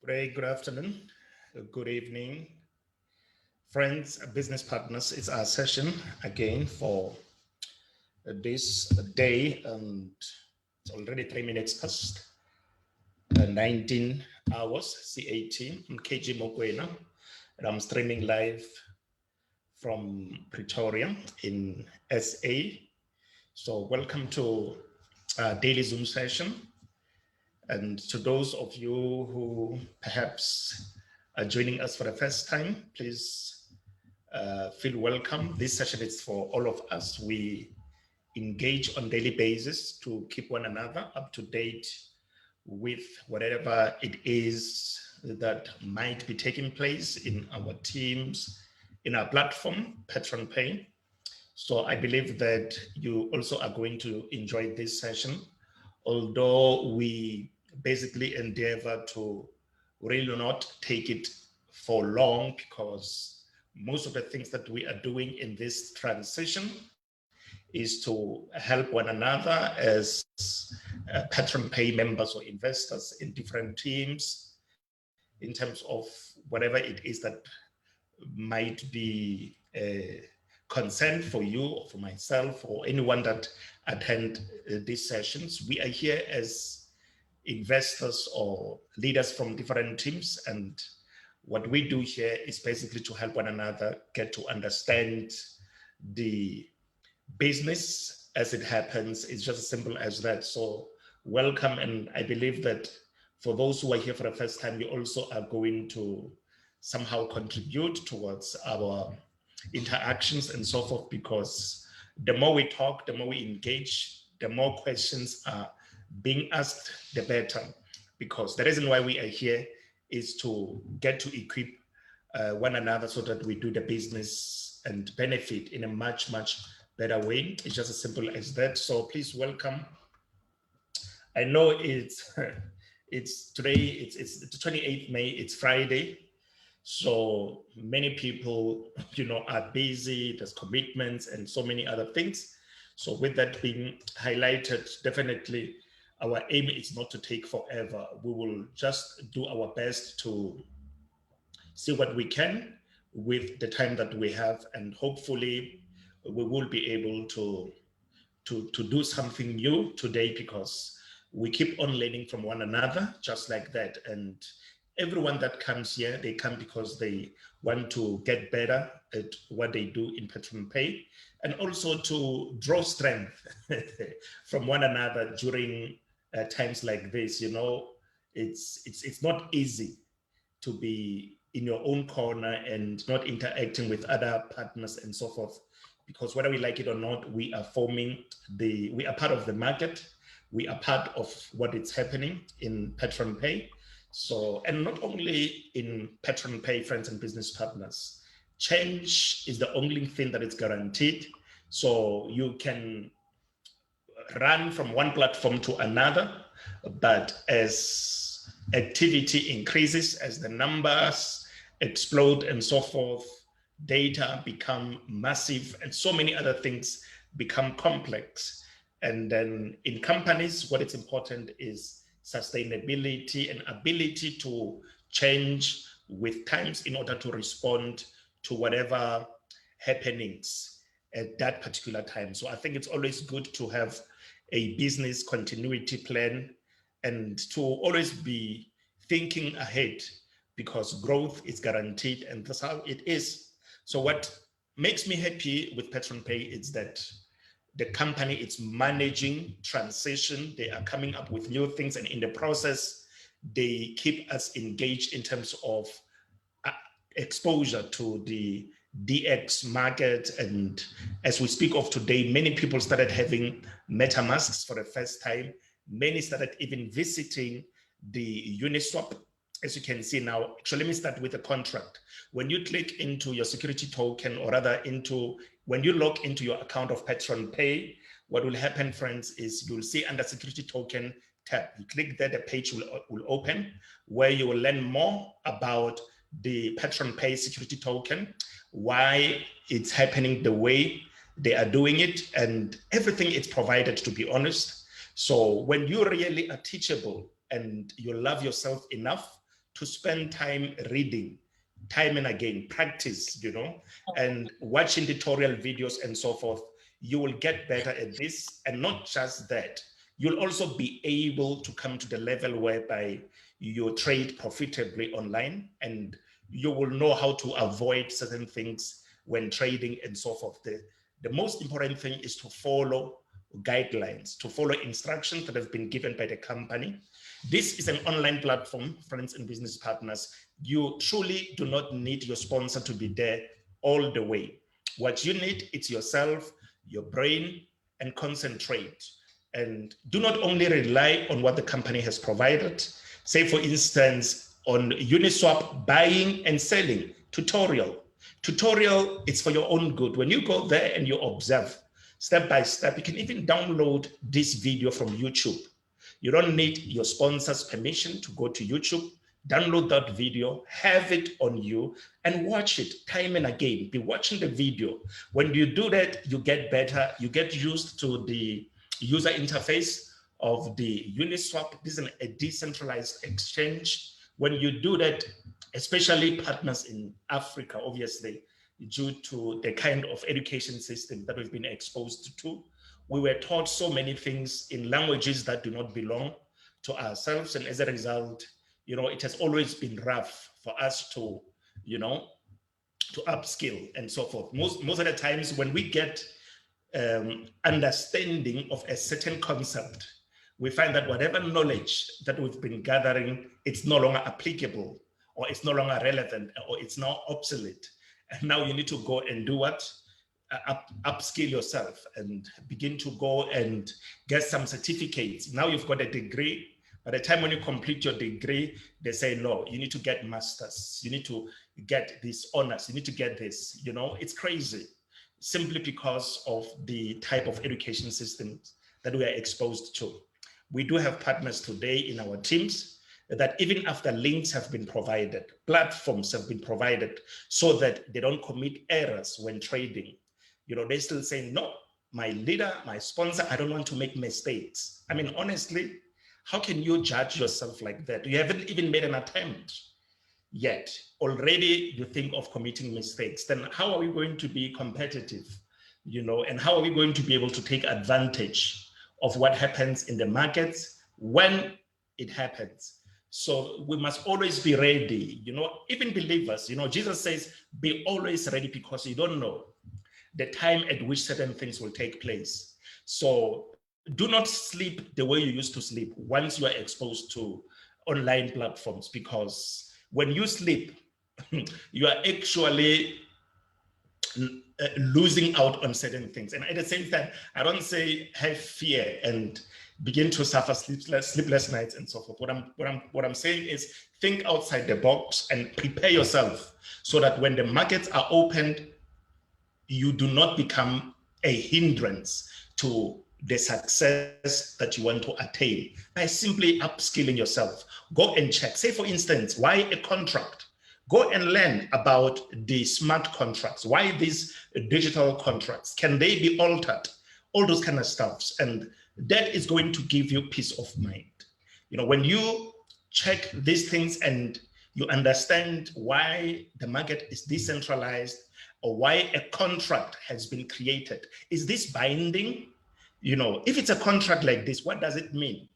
Good afternoon, good evening, friends, business partners. It's our session again for this day, and it's already 3 minutes past 19 hours CAT. I'm KG Mokwena, and I'm streaming live from Pretoria in SA. So, welcome to our daily Zoom session. And to those of you who perhaps are joining us for the first time, please feel welcome. This session is for all of us. We engage on a daily basis to keep one another up to date with whatever it is that might be taking place in our teams, in our platform, Petron Pay. So I believe that you also are going to enjoy this session, although we basically endeavor to really not take it for long, because most of the things that we are doing in this transition is to help one another as Patron Pay members or investors in different teams in terms of whatever it is that might be a concern for you or for myself or anyone that attend these sessions. We are here as investors or leaders from different teams, and what we do here is basically to help one another get to understand the business as it happens. It's just as simple as that. So welcome, and I believe that for those who are here for the first time, you also are going to somehow contribute towards our interactions and so forth, because the more we talk, the more we engage, the more questions are being asked, the better. Because the reason why we are here is to get to equip one another so that we do the business and benefit in a much, much better way. It's just as simple as that. So please welcome. I know it's today, it's the 28th May, it's Friday. So many people, are busy, there's commitments and so many other things. So with that being highlighted, definitely our aim is not to take forever. We will just do our best to see what we can with the time that we have, and hopefully we will be able to do something new today, because we keep on learning from one another just like that. And everyone that comes here, they come because they want to get better at what they do in Petron Pay, and also to draw strength from one another during times like this. It's not easy to be in your own corner and not interacting with other partners and so forth, because whether we like it or not, we are we are part of the market. We are part of what is happening in Petron Pay. So, and not only in Petron Pay, friends and business partners, change is the only thing that is guaranteed. So you can run from one platform to another, but as activity increases, as the numbers explode and so forth, data become massive and so many other things become complex. And then in companies, what is important is sustainability and ability to change with times in order to respond to whatever happenings at that particular time. So I think it's always good to have a business continuity plan and to always be thinking ahead, because growth is guaranteed and that's how it is. So what makes me happy with Petron Pay is that the company is managing transition. They are coming up with new things, and in the process, they keep us engaged in terms of exposure to the DX market. And as we speak of today, many people started having MetaMasks for the first time. Many started even visiting the Uniswap. As you can see now, actually, let me start with the contract. When you click into your security token, or rather when you log into your account of Petron Pay, what will happen, friends, is you'll see under security token tab. You click there, the page will open, where you will learn more about the Petron Pay security token, why it's happening the way they are doing it, and everything is provided, to be honest. So when you really are teachable and you love yourself enough to spend time reading, time and again, practice, and watching tutorial videos and so forth. You will get better at this. And not just that, you'll also be able to come to the level whereby you trade profitably online, and you will know how to avoid certain things when trading and so forth. The most important thing is to follow guidelines, to follow instructions that have been given by the company. This is an online platform, friends and business partners. You truly do not need your sponsor to be there all the way. What you need is yourself, your brain, and concentrate. And do not only rely on what the company has provided. Say, for instance, on Uniswap, buying and selling, tutorial. Tutorial, it's for your own good. When you go there and you observe step by step, you can even download this video from YouTube. You don't need your sponsor's permission to go to YouTube. Download that video, have it on you, and watch it time and again. Be watching the video. When you do that, you get better. You get used to the user interface of the Uniswap. This is a decentralized exchange. When you do that, especially partners in Africa, obviously, due to the kind of education system that we've been exposed to, we were taught so many things in languages that do not belong to ourselves. And as a result, it has always been rough for us to, to upskill and so forth. Most of the times when we get understanding of a certain concept, we find that whatever knowledge that we've been gathering, it's no longer applicable, or it's no longer relevant, or it's now obsolete. And now you need to go and do what? Upskill yourself and begin to go and get some certificates. Now you've got a degree. By the time when you complete your degree, they say, no, you need to get masters. You need to get these honors. You need to get this. It's crazy, simply because of the type of education systems that we are exposed to. We do have partners today in our teams that even after links have been provided, platforms have been provided so that they don't commit errors when trading, they still say, no, my leader, my sponsor, I don't want to make mistakes. I mean, honestly, how can you judge yourself like that? You haven't even made an attempt yet. Already you think of committing mistakes. Then how are we going to be competitive? And how are we going to be able to take advantage of what happens in the markets when it happens? So we must always be ready. Even believers, Jesus says, be always ready, because you don't know the time at which certain things will take place. So do not sleep the way you used to sleep once you are exposed to online platforms, because when you sleep, you are actually losing out on certain things. And at the same time, I don't say have fear and begin to suffer sleepless nights and so forth. What I'm saying is think outside the box and prepare yourself so that when the markets are opened, you do not become a hindrance to the success that you want to attain by simply upskilling yourself. Go and check. Say, for instance, why a contract? Go and learn about the smart contracts. Why these digital contracts? Can they be altered? All those kind of stuffs. And that is going to give you peace of mind. When you check these things and you understand why the market is decentralized, or why a contract has been created. Is this binding? If it's a contract like this, what does it mean?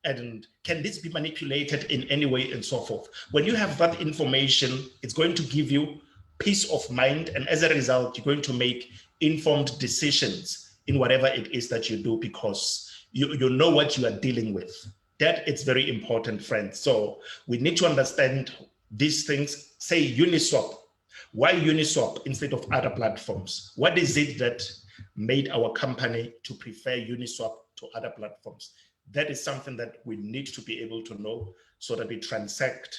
And can this be manipulated in any way and so forth? When you have that information, it's going to give you peace of mind. And as a result, you're going to make informed decisions in whatever it is that you do, because you know what you are dealing with. That is very important, friends. So we need to understand these things. Say Uniswap. Why Uniswap instead of other platforms? What is it that made our company to prefer Uniswap to other platforms? That is something that we need to be able to know so that we transact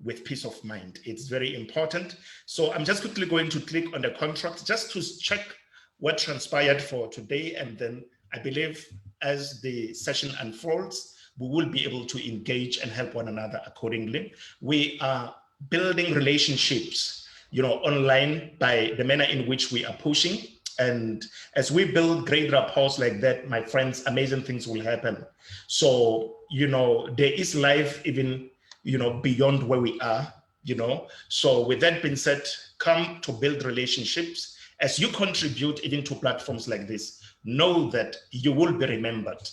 with peace of mind. It's very important. So I'm just quickly going to click on the contract just to check what transpired for today. And then I believe as the session unfolds, we will be able to engage and help one another accordingly. We are building relationships online by the manner in which we are pushing. And as we build great rapport like that, my friends, amazing things will happen. So, there is life even, beyond where we are, So with that being said, come to build relationships. As you contribute even to platforms like this, know that you will be remembered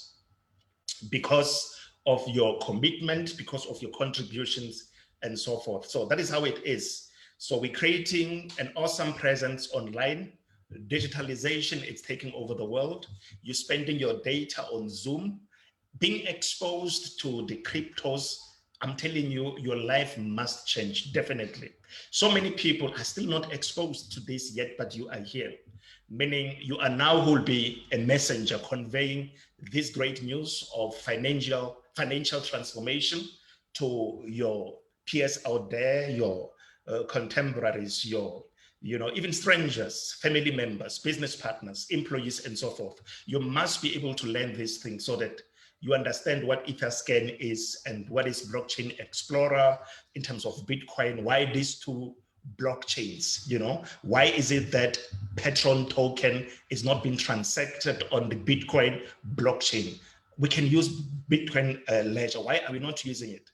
because of your commitment, because of your contributions, and so forth. So that is how it is. So we're creating an awesome presence online. Digitalization, it's taking over the world. You're spending your data on Zoom, being exposed to the cryptos. I'm telling you, your life must change, definitely. So many people are still not exposed to this yet, but you are here. Meaning you are now who will be a messenger conveying this great news of financial transformation to your peers out there, your contemporaries, your even strangers, family members, business partners, employees, and so forth. You must be able to learn these things so that you understand what Etherscan is and what is Blockchain Explorer in terms of Bitcoin, why these two blockchains, why is it that Petron token is not being transacted on the Bitcoin blockchain? We can use Bitcoin ledger. Why are we not using it?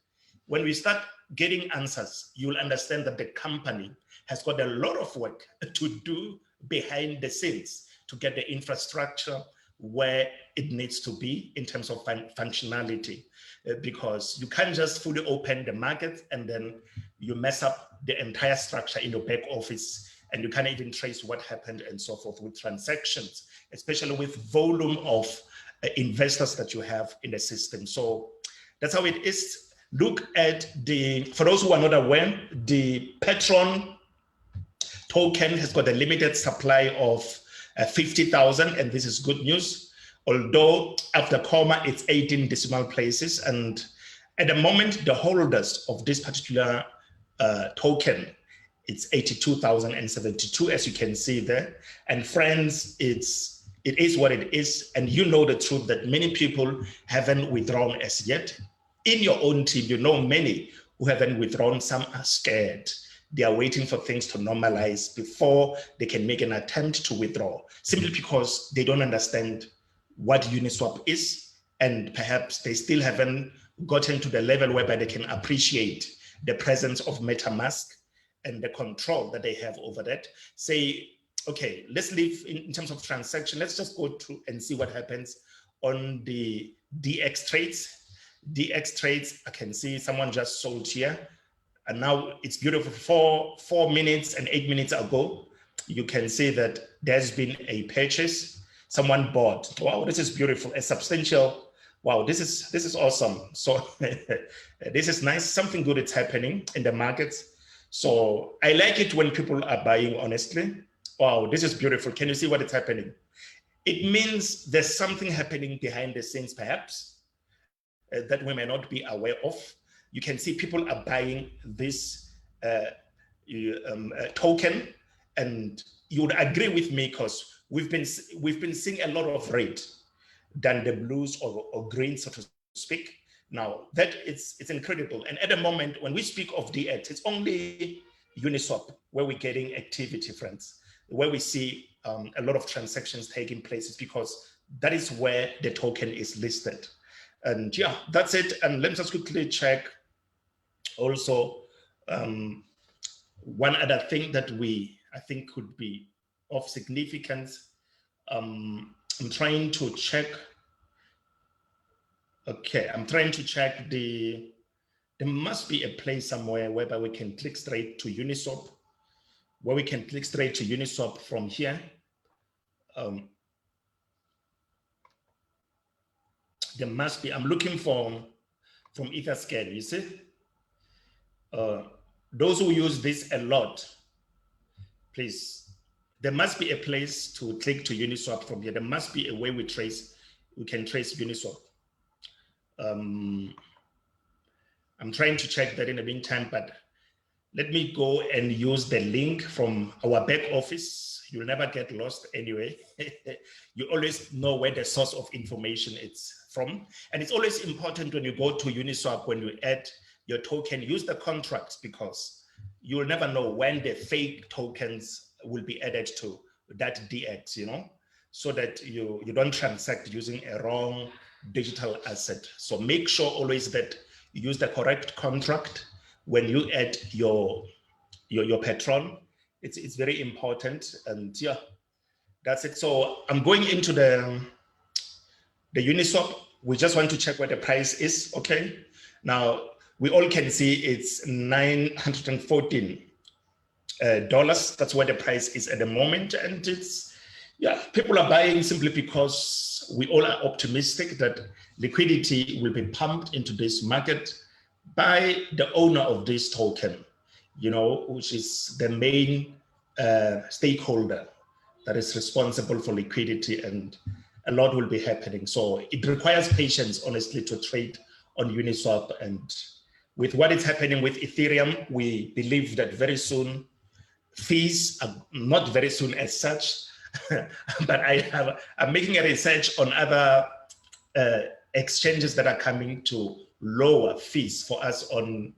When we start getting answers, you'll understand that the company has got a lot of work to do behind the scenes to get the infrastructure where it needs to be in terms of functionality, because you can't just fully open the market and then you mess up the entire structure in your back office and you can't even trace what happened and so forth with transactions, especially with volume of investors that you have in the system. So that's how it is. Look at for those who are not aware, the Petron token has got a limited supply of 50,000, and this is good news. Although after comma, it's 18 decimal places. And at the moment, the holders of this particular token, it's 82,072, as you can see there. And friends, it is what it is. And you know the truth that many people haven't withdrawn as yet. In your own team, you know many who haven't withdrawn. Some are scared. They are waiting for things to normalize before they can make an attempt to withdraw, simply because they don't understand what Uniswap is, and perhaps they still haven't gotten to the level whereby they can appreciate the presence of MetaMask and the control that they have over that. Say, okay, let's leave in terms of transaction. Let's just go through and see what happens on the DX trades. DX trades, I can see someone just sold here. And now it's beautiful. 4 minutes and 8 minutes ago, you can see that there's been a purchase. Someone bought. Wow, this is beautiful. A substantial. Wow, this is awesome. So this is nice. Something good is happening in the markets. So I like it when people are buying, honestly. Wow, this is beautiful. Can you see what is happening? It means there's something happening behind the scenes, perhaps, that we may not be aware of. You can see people are buying this token, and you would agree with me because we've been seeing a lot of red than the blues or green, so to speak. Now that it's incredible. And at the moment when we speak of DX, it's only Uniswap where we're getting activity, friends, where we see a lot of transactions taking place. It's because that is where the token is listed. And yeah, that's it. And let me just quickly check also one other thing that I think could be of significance. I'm trying to check. Okay, I'm trying to check there must be a place somewhere whereby we can click straight to Uniswap, where we can click straight to Uniswap from here. There must be, I'm looking from Etherscan, you see? Those who use this a lot, please, there must be a place to click to Uniswap from here. There must be a way we can trace Uniswap. I'm trying to check that in the meantime, but let me go and use the link from our back office. You'll never get lost anyway. You always know where the source of information is from. And it's always important when you go to Uniswap, when you add your token, use the contracts, because you'll never know when the fake tokens will be added to that DX, so that you don't transact using a wrong digital asset. So make sure always that you use the correct contract when you add your Petron. It's very important, and yeah, that's it. So I'm going into the Uniswap. We just want to check what the price is. Okay, now we all can see it's $914. That's what the price is at the moment, and it's, yeah, people are buying simply because we all are optimistic that liquidity will be pumped into this market by the owner of this token, you know, which is the main stakeholder that is responsible for liquidity, and a lot will be happening. So it requires patience, honestly, to trade on Uniswap. And with what is happening with Ethereum, we believe that very soon fees, not very soon as such, but I'm making a research on other exchanges that are coming to lower fees for us on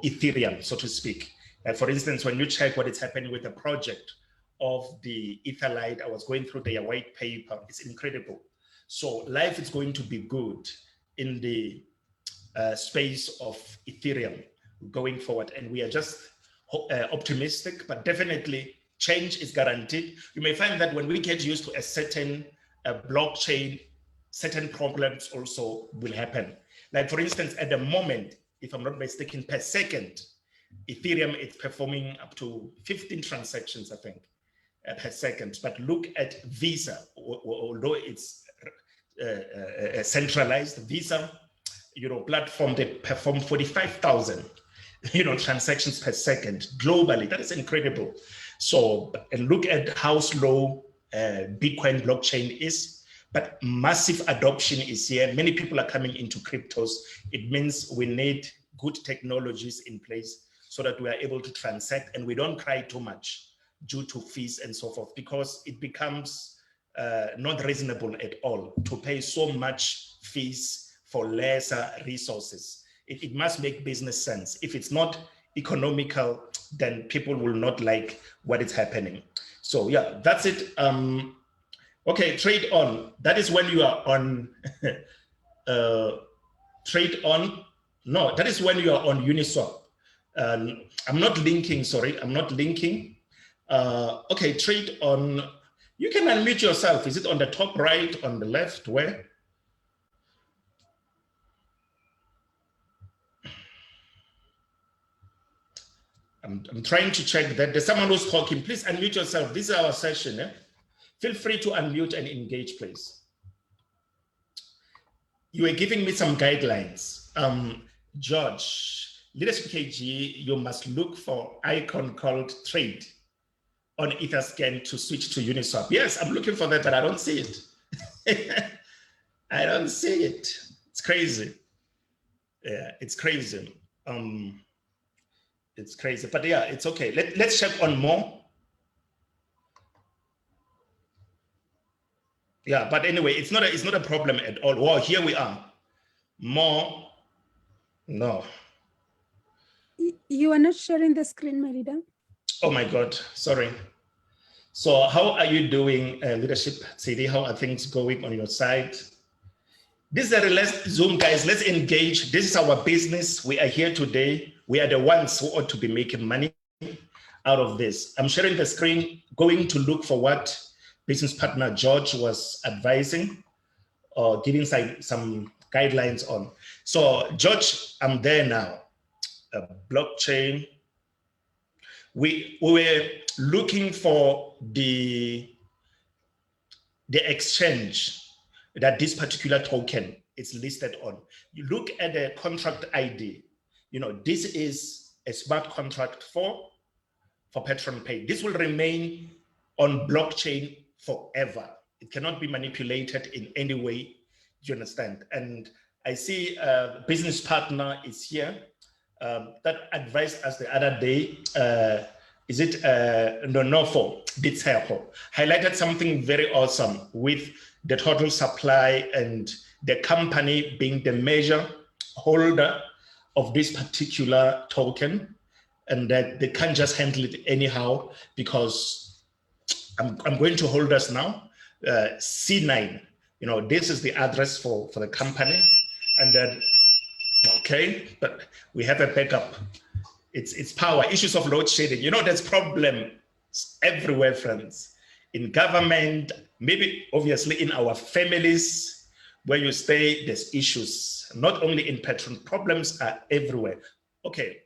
Ethereum, so to speak. For instance, when you check what is happening with the project of the Etherlite, I was going through their white paper. It's incredible. So life is going to be good in the space of Ethereum going forward. And we are just optimistic, but definitely change is guaranteed. You may find that when we get used to a certain blockchain, certain problems also will happen. Like, for instance, at the moment, if I'm not mistaken, per second, Ethereum is performing up to 15 transactions, I think, per second. But look at Visa, although it's centralized, Visa, you know, platform, they perform 45,000, you know, transactions per second globally. That is incredible. So, and look at how slow Bitcoin blockchain is. But massive adoption is here. Many people are coming into cryptos. It means we need good technologies in place so that we are able to transact and we don't cry too much due to fees and so forth, because it becomes not reasonable at all to pay so much fees for lesser resources. It must make business sense. If it's not economical, then people will not like what is happening. So yeah, that's it. Okay, trade on. That is when you are on trade on. No, that is when you are on Uniswap. I'm not linking, sorry, I'm not linking. Okay, trade on. You can unmute yourself. Is it on the top right, on the left, where? I'm trying to check that. There's someone who's talking. Please unmute yourself. This is our session. Eh? Feel free to unmute and engage, please. You were giving me some guidelines. George, Leadership KG, you must look for icon called trade on Etherscan to switch to Uniswap. Yes, I'm looking for that, but I don't see it. I don't see it. It's crazy. Yeah, it's crazy. It's crazy, but yeah, it's okay. Let's check on more. Yeah, but anyway, it's not a problem at all. Well, here we are. More. No. You are not sharing the screen, Merida. Oh my God, sorry. So how are you doing, Leadership CD? How are things going on your side? This is a relaxed Zoom, guys. Let's engage. This is our business. We are here today. We are the ones who ought to be making money out of this. I'm sharing the screen, going to look for what business partner George was advising or giving some guidelines on. So George, I'm there now. Blockchain. We were looking for the exchange that this particular token is listed on. You look at the contract ID. You know, this is a smart contract for Petron Pay. This will remain on blockchain forever. It cannot be manipulated in any way. Do you understand? And I see a business partner is here that advised us the other day. Is it Nonofo Bitserho? Highlighted something very awesome with the total supply and the company being the measure holder of this particular token, and that they can't just handle it anyhow, because I'm going to hold us now. C9, you know, this is the address for the company, and then Okay, but we have a backup. It's power, issues of load shedding. You know, there's problems everywhere, friends. In government, maybe obviously in our families, where you stay, there's issues. Not only in Petron, problems are everywhere. Okay.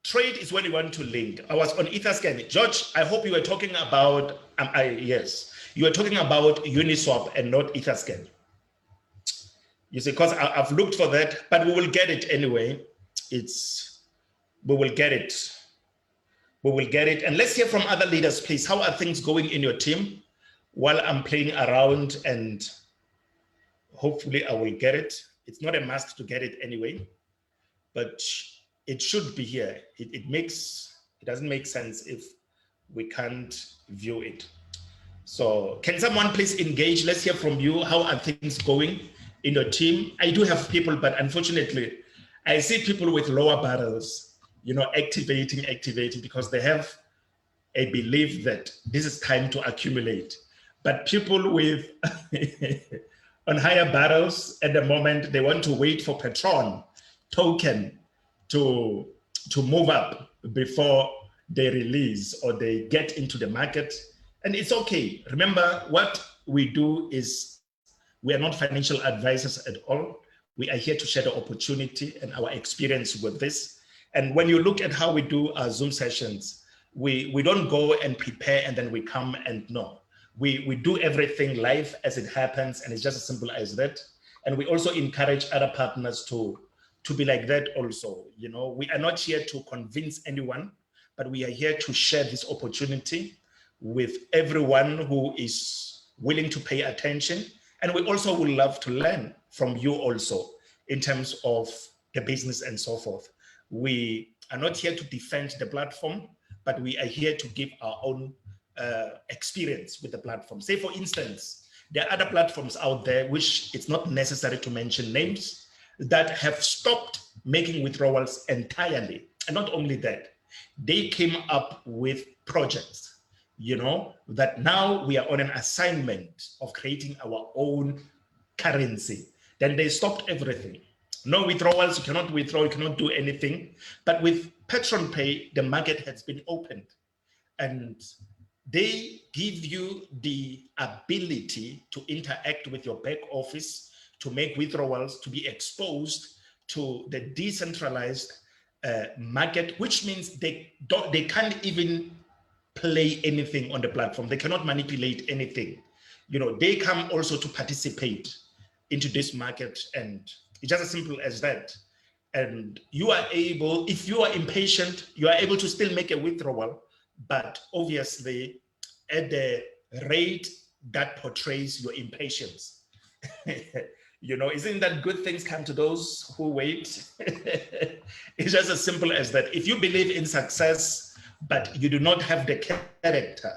Trade is when you want to link. I was on Etherscan. George, I hope you were talking about, yes, you were talking about Uniswap and not Etherscan. You see, because I've looked for that, but we will get it anyway. We will get it. We will get it. And let's hear from other leaders, please. How are things going in your team while I'm playing around, and hopefully I will get it. It's not a must to get it anyway, but it should be here. It doesn't make sense if we can't view it. So can someone please engage? Let's hear from you. How are things going in your team? I do have people, but unfortunately, I see people with lower barrels, you know, activating because they have a belief that this is time to accumulate. But people with on higher barrels at the moment, they want to wait for Petron token to move up before they release or they get into the market. And it's okay. Remember, what we do is we are not financial advisors at all. We are here to share the opportunity and our experience with this. And when you look at how we do our Zoom sessions, we don't go and prepare and then we come and no. We do everything live as it happens, and it's just as simple as that. And we also encourage other partners to be like that also. You know, we are not here to convince anyone, but we are here to share this opportunity with everyone who is willing to pay attention. And we also would love to learn from you also in terms of the business and so forth. We are not here to defend the platform, but we are here to give our own experience with the platform. Say, for instance, there are other platforms out there, which it's not necessary to mention names, that have stopped making withdrawals entirely. And not only that, they came up with projects, you know, that now we are on an assignment of creating our own currency. Then they stopped everything. No withdrawals, you cannot withdraw, you cannot do anything. But with Petron Pay, the market has been opened. And they give you the ability to interact with your back office, to make withdrawals, to be exposed to the decentralized market, which means they can't even play anything on the platform. They cannot manipulate anything. You know, they come also to participate into this market, and it's just as simple as that. And you are able, if you are impatient, you are able to still make a withdrawal, but obviously at the rate that portrays your impatience. You know, isn't that good things come to those who wait? It's just as simple as that. If you believe in success, but you do not have the character,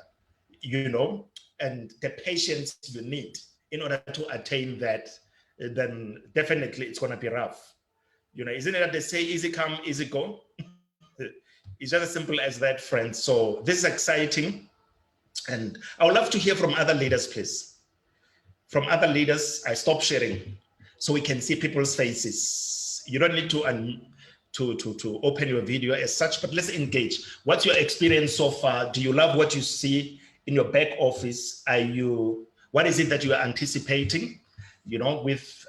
you know, and the patience you need in order to attain that, then definitely it's going to be rough. You know, isn't it that they say easy come, easy go? It's just as simple as that, friends. So this is exciting. And I would love to hear from other leaders, please. From other leaders, I stop sharing so we can see people's faces. You don't need to open your video as such, but let's engage. What's your experience so far? Do you love what you see in your back office? What is it that you are anticipating, you know, with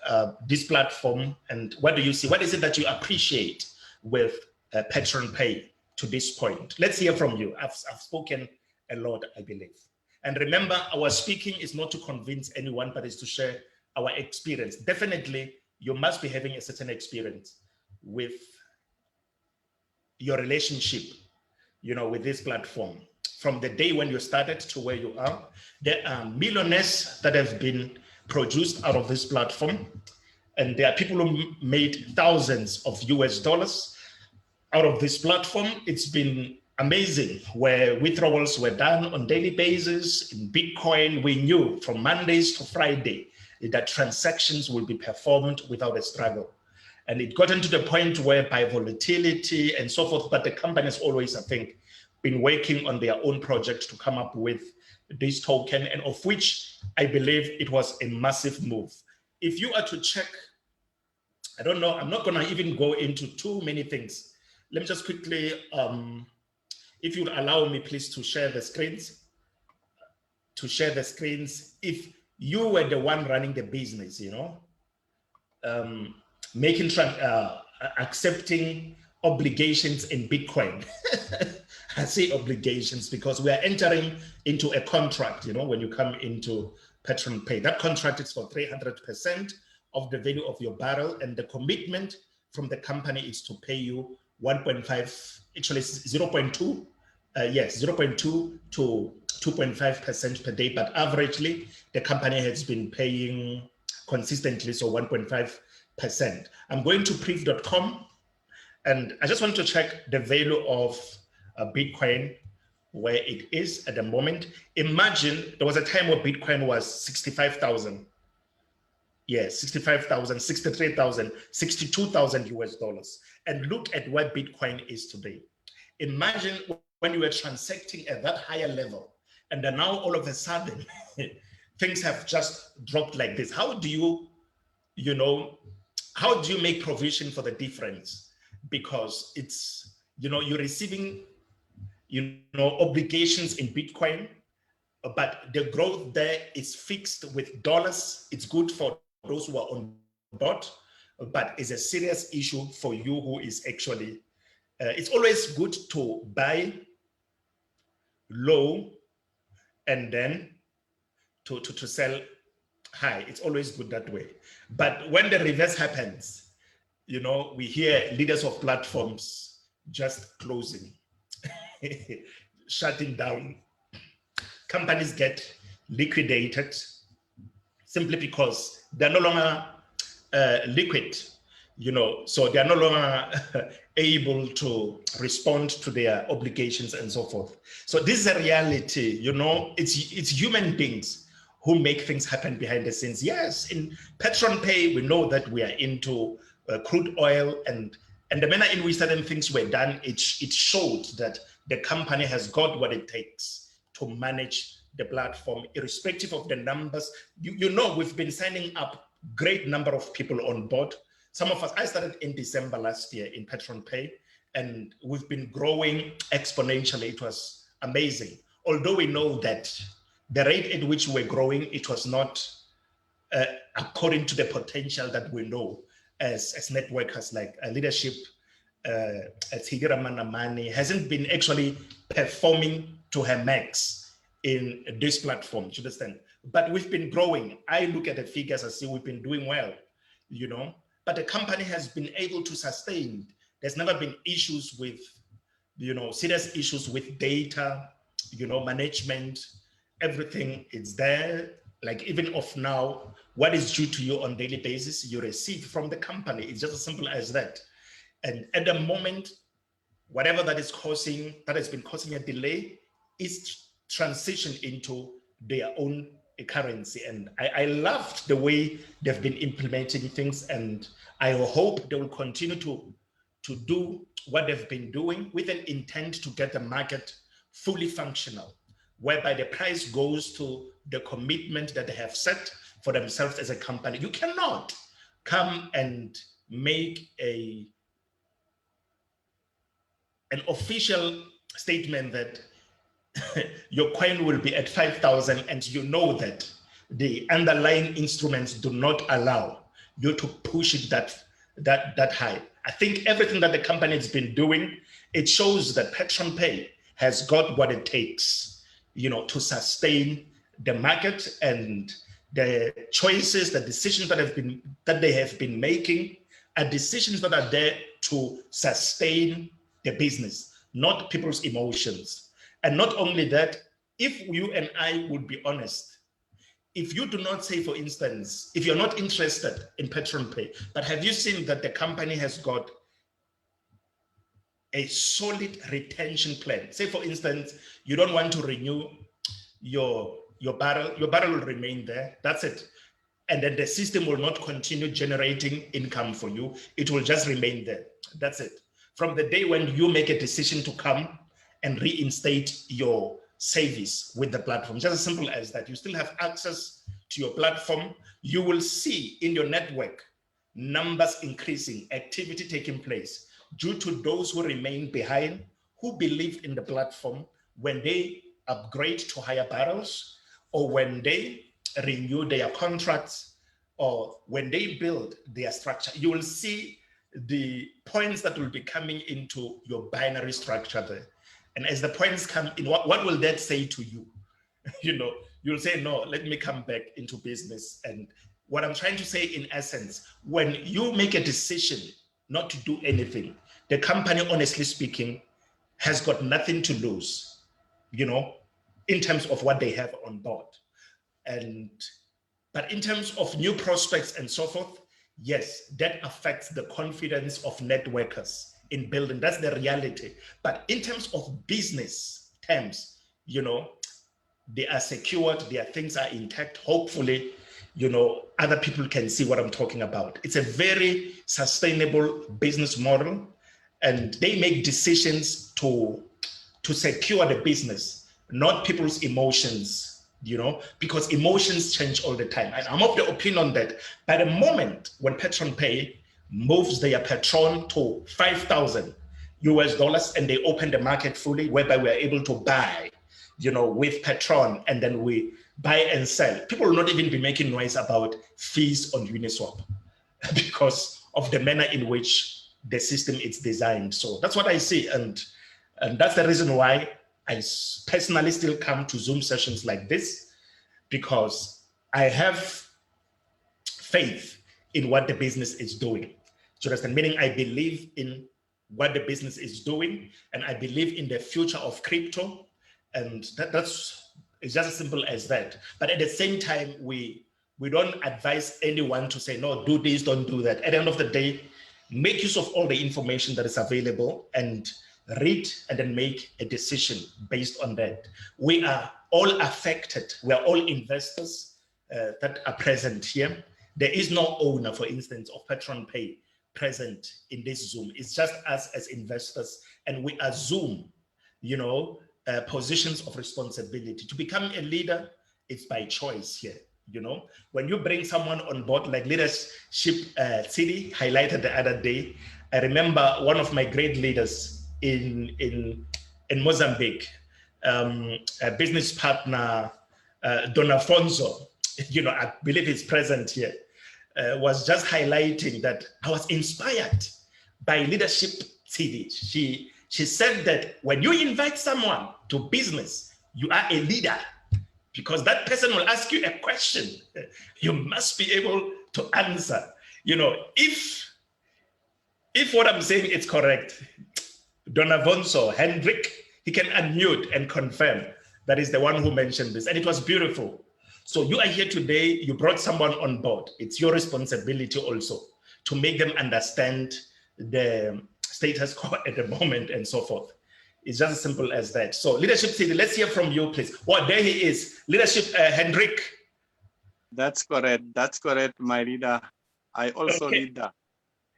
this platform? And what do you see? What is it that you appreciate with Petron Pay to this point? Let's hear from you. I've spoken a lot, I believe. And remember, our speaking is not to convince anyone, but is to share our experience. Definitely, you must be having a certain experience with your relationship, you know, with this platform. From the day when you started to where you are, there are millionaires that have been produced out of this platform. And there are people who made thousands of US dollars out of this platform. It's been amazing, where withdrawals were done on daily basis. In Bitcoin, we knew from Mondays to Friday that transactions will be performed without a struggle. And it got into the point where by volatility and so forth, but the companies always, I think, been working on their own project to come up with this token, and of which I believe it was a massive move. if you are to check, I don't know, I'm not going to even go into too many things. Let me just quickly, if you'd allow me, please, to share the screens. If you were the one running the business, you know, accepting obligations in Bitcoin. I say obligations because we are entering into a contract, you know, when you come into Petron Pay. That contract is for 300% of the value of your barrel, and the commitment from the company is to pay you 1.5, actually 0.2, 0.2 to 2.5% per day, but averagely the company has been paying consistently, so 1.5%. I'm going to priv.com, and I just want to check the value of Bitcoin, where it is at the moment. Imagine there was a time where Bitcoin was 65,000. Yes, 65,000, 63,000, 62,000 US dollars. And look at where Bitcoin is today. Imagine when you were transacting at that higher level, and then now all of a sudden, things have just dropped like this. How do you make provision for the difference? Because it's, you're receiving, obligations in Bitcoin, but the growth there is fixed with dollars. It's good for those who are on board, but it's a serious issue for you who is actually, it's always good to buy low and then to sell high. It's always good that way. But when the reverse happens, we hear leaders of platforms just closing, shutting down. Companies get liquidated simply because they're no longer liquid, so they're no longer able to respond to their obligations and so forth. So this is a reality, it's human beings who make things happen behind the scenes. Yes, in Petron Pay, we know that we are into crude oil, and the manner in which certain things were done, it showed that the company has got what it takes to manage the platform, irrespective of the numbers. We've been signing up great number of people on board. Some of us, I started in December last year in Petron Pay, and we've been growing exponentially. It was amazing. Although we know that the rate at which we're growing, it was not according to the potential that we know as networkers, like leadership at Higera Manamani hasn't been actually performing to her max in this platform, you understand? But we've been growing. I look at the figures, I see we've been doing well, but the company has been able to sustain. There's never been issues with, serious issues with data, management, everything is there. Like even of now, what is due to you on daily basis, you receive from the company. It's just as simple as that. And at the moment, whatever that has been causing a delay is transitioned into their own currency. And I loved the way they've been implementing things, and I hope they will continue to do what they've been doing with an intent to get the market fully functional, whereby the price goes to the commitment that they have set for themselves as a company. You cannot come and make an official statement that your coin will be at 5,000, and you know that the underlying instruments do not allow you to push it that high. I think everything that the company has been doing, it shows that Petron Pay has got what it takes, to sustain the market, and the choices, the decisions that they have been making are decisions that are there to sustain the business, not people's emotions. And not only that, if you and I would be honest, if you do not say, for instance, if you're not interested in Petron Pay, but have you seen that the company has got a solid retention plan? Say, for instance, you don't want to renew your barrel will remain there. That's it. And then the system will not continue generating income for you. It will just remain there. That's it. From the day when you make a decision to come and reinstate your service with the platform, just as simple as that, you still have access to your platform, you will see in your network numbers increasing, activity taking place due to those who remain behind, who believe in the platform when they upgrade to higher barrels, or when they renew their contracts, or when they build their structure. You will see the points that will be coming into your binary structure there. And as the points come in, what will that say to you? You know, you'll say, no, let me come back into business. And what I'm trying to say in essence, when you make a decision not to do anything, the company, honestly speaking, has got nothing to lose, you know, in terms of what they have on board. But in terms of new prospects and so forth, yes, that affects the confidence of networkers in building. That's the reality. But in terms of business terms, you know, they are secured, their things are intact. Hopefully, you know, other people can see what I'm talking about. It's a very sustainable business model, and they make decisions to secure the business, not people's emotions, you know, because emotions change all the time. And I'm of the opinion that by the moment when Petron Pay moves their Petron to 5,000 US dollars and they open the market fully, whereby we're able to buy, you know, with Petron, and then we buy and sell, people will not even be making noise about fees on Uniswap because of the manner in which the system is designed. So that's what I see. And that's the reason why I personally still come to Zoom sessions like this, because I have faith in what the business is doing. So that's the meaning I believe in what the business is doing, and I believe in the future of crypto. And it's just as simple as that. But at the same time, we don't advise anyone to say, no, do this, don't do that. At the end of the day, make use of all the information that is available and read, and then make a decision based on that. We are all affected. We are all investors that are present here. There is no owner, for instance, of Petron Pay present in this Zoom. It's just us as investors, and we assume, you know, positions of responsibility. To become a leader, it's by choice here. You know, when you bring someone on board, like Leadership City highlighted the other day, I remember one of my great leaders in Mozambique, a business partner, Don Afonso, you know, I believe he's present here, was just highlighting that I was inspired by Leadership City. She said that when you invite someone to business, you are a leader, because that person will ask you a question. You must be able to answer. You know, if what I'm saying is correct, Don Afonso, Hendrik, he can unmute and confirm that is the one who mentioned this. And it was beautiful. So you are here today, you brought someone on board. It's your responsibility also to make them understand the status quo at the moment and so forth. It's just as simple as that. So Leadership City, let's hear from you, please. Well, there he is. Leadership, Hendrik. That's correct. That's correct, my leader. I also lead that.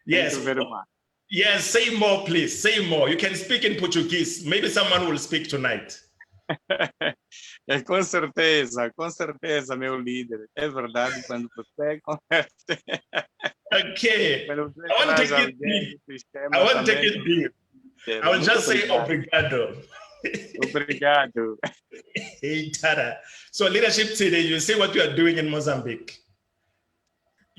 Yes. Thank you very much. Yes, say more, please. Say more. You can speak in Portuguese. Maybe someone will speak tonight. Com certeza, meu líder. É verdade, quando você conhece. Okay. I want to take it deep. I want to take it deep. I will just say obrigado. Obrigado. Hey, Tara. So Leadership City, you see what you are doing in Mozambique.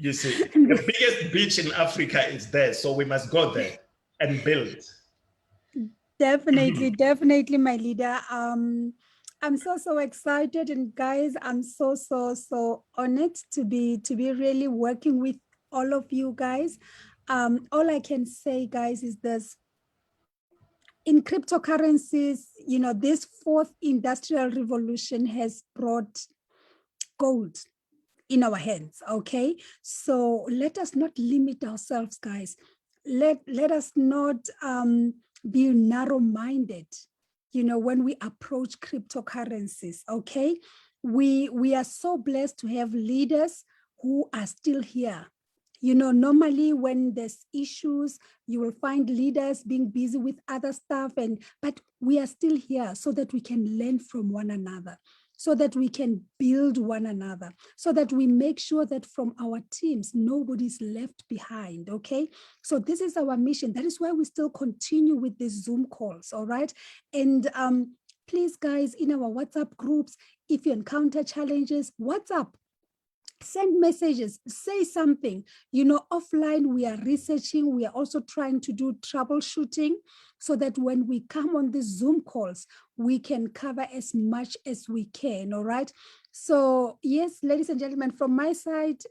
You see, the biggest beach in Africa is there, so we must go there and build. Definitely, definitely, my leader. I'm so excited, and guys, I'm so honored to be really working with all of you guys. All I can say, guys, is this: in cryptocurrencies, you know, this fourth industrial revolution has brought gold in our hands. Okay, so let us not limit ourselves, guys. Let us not be narrow-minded, you know, when we approach cryptocurrencies. Okay, we are so blessed to have leaders who are still here. You know, normally when there's issues, you will find leaders being busy with other stuff, but we are still here so that we can learn from one another. so that we can build one another, so that we make sure that from our teams, nobody's left behind, okay? So this is our mission. That is why we still continue with these Zoom calls, all right? And please, guys, in our WhatsApp groups, if you encounter challenges, WhatsApp, send messages, say something. You know, offline, we are researching. We are also trying to do troubleshooting so that when we come on these Zoom calls, we can cover as much as we can, all right? So yes, ladies and gentlemen, from my side,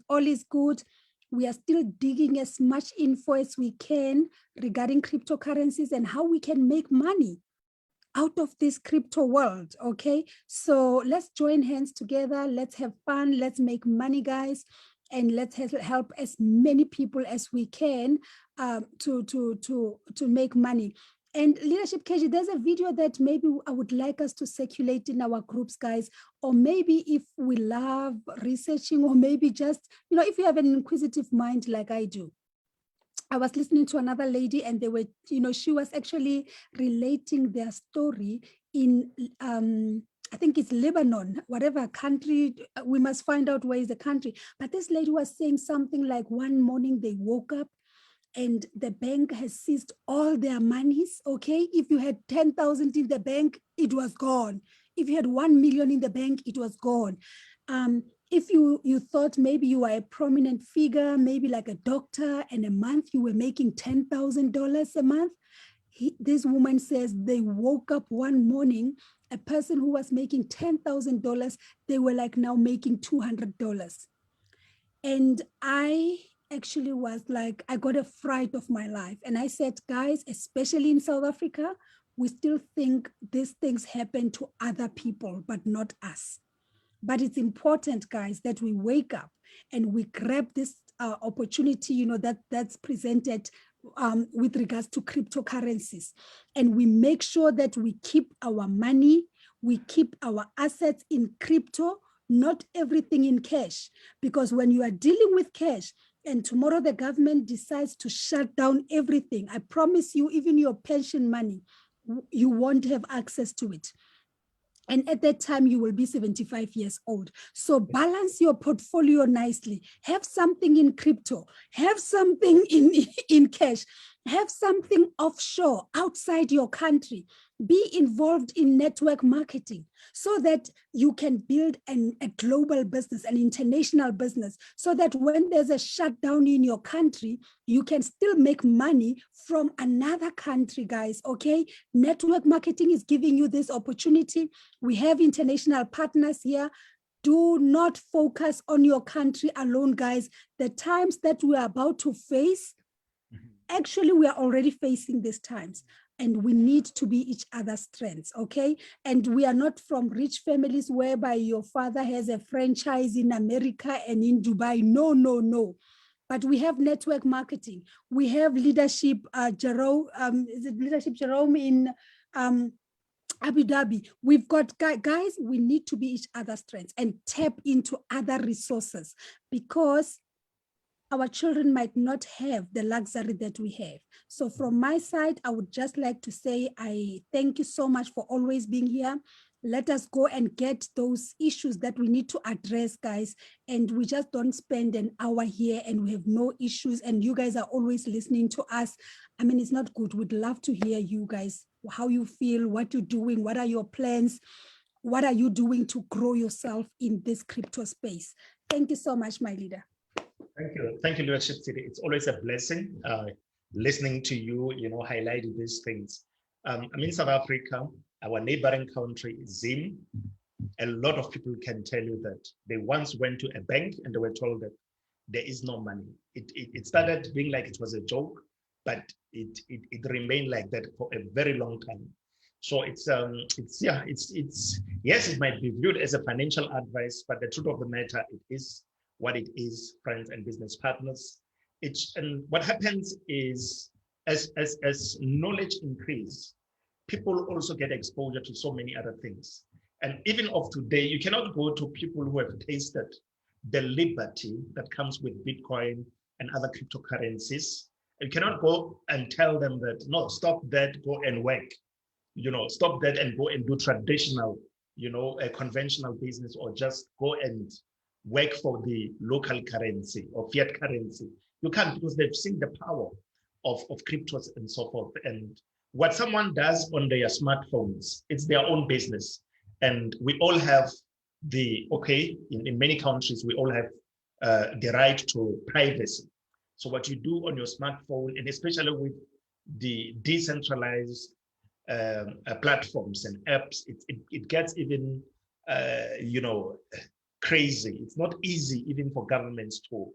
all is good. We are still digging as much info as we can regarding cryptocurrencies and how we can make money out of this crypto world, okay? So let's join hands together. Let's have fun. Let's make money, guys. And let's help as many people as we can to make money. And Leadership KG, there's a video that maybe I would like us to circulate in our groups, guys. Or maybe if we love researching, or maybe just, you know, if you have an inquisitive mind like I do. I was listening to another lady and they were, you know, she was actually relating their story in, I think it's Lebanon, whatever country, we must find out where is the country. But this lady was saying something like one morning they woke up and the bank has seized all their monies, okay? If you had 10,000 in the bank, it was gone. If you had 1 million in the bank, it was gone. If you thought maybe you were a prominent figure, maybe like a doctor, and a month you were making $10,000 a month, this woman says they woke up one morning, a person who was making $10,000, they were like now making $200. And I actually was like, I got a fright of my life. And I said, guys, especially in South Africa, we still think these things happen to other people, but not us. But it's important, guys, that we wake up and we grab this opportunity, you know, that's presented with regards to cryptocurrencies. And we make sure that we keep our money, we keep our assets in crypto, not everything in cash. Because when you are dealing with cash and tomorrow the government decides to shut down everything, I promise you, even your pension money, you won't have access to it. And at that time, you will be 75 years old. So balance your portfolio nicely. Have something in crypto. Have something in cash. Have something offshore outside your country. Be involved in network marketing so that you can build a global business, an international business, so that when there's a shutdown in your country, you can still make money from another country, guys, okay? Network marketing is giving you this opportunity. We have international partners here. Do not focus on your country alone, guys. The times that we are about to face, actually, we are already facing these times. And we need to be each other's strengths, okay? And we are not from rich families whereby your father has a franchise in America and in Dubai. No, no, no. But we have network marketing. We have leadership, Jerome, is it leadership Jerome in Abu Dhabi. We've got, guys, we need to be each other's strengths and tap into other resources because our children might not have the luxury that we have. So from my side, I would just like to say, I thank you so much for always being here. Let us go and get those issues that we need to address, guys. And we just don't spend an hour here and we have no issues. And you guys are always listening to us. I mean, it's not good. We'd love to hear you guys, how you feel, what you're doing, what are your plans? What are you doing to grow yourself in this crypto space? Thank you so much, my leader. Thank you, Leadership City. It's always a blessing listening to you, you know, highlighting these things. I'm in South Africa, our neighboring country is Zim. A lot of people can tell you that they once went to a bank and they were told that there is no money. It started being like it was a joke, but it remained like that for a very long time. So it's yes, it might be viewed as a financial advice, but the truth of the matter, it is what it is, friends and business partners. And what happens is as knowledge increases, people also get exposure to so many other things. And even of today, you cannot go to people who have tasted the liberty that comes with Bitcoin and other cryptocurrencies. You cannot go and tell them that, no, stop that, go and work. You know, stop that and go and do traditional, a conventional business or just go and work for the local currency or fiat currency. You can't, because they've seen the power of cryptos and so forth. And what someone does on their smartphones, it's their own business. And we all have in many countries, we all have the right to privacy. So what you do on your smartphone, and especially with the decentralized platforms and apps, it gets even, crazy. It's not easy even for governments to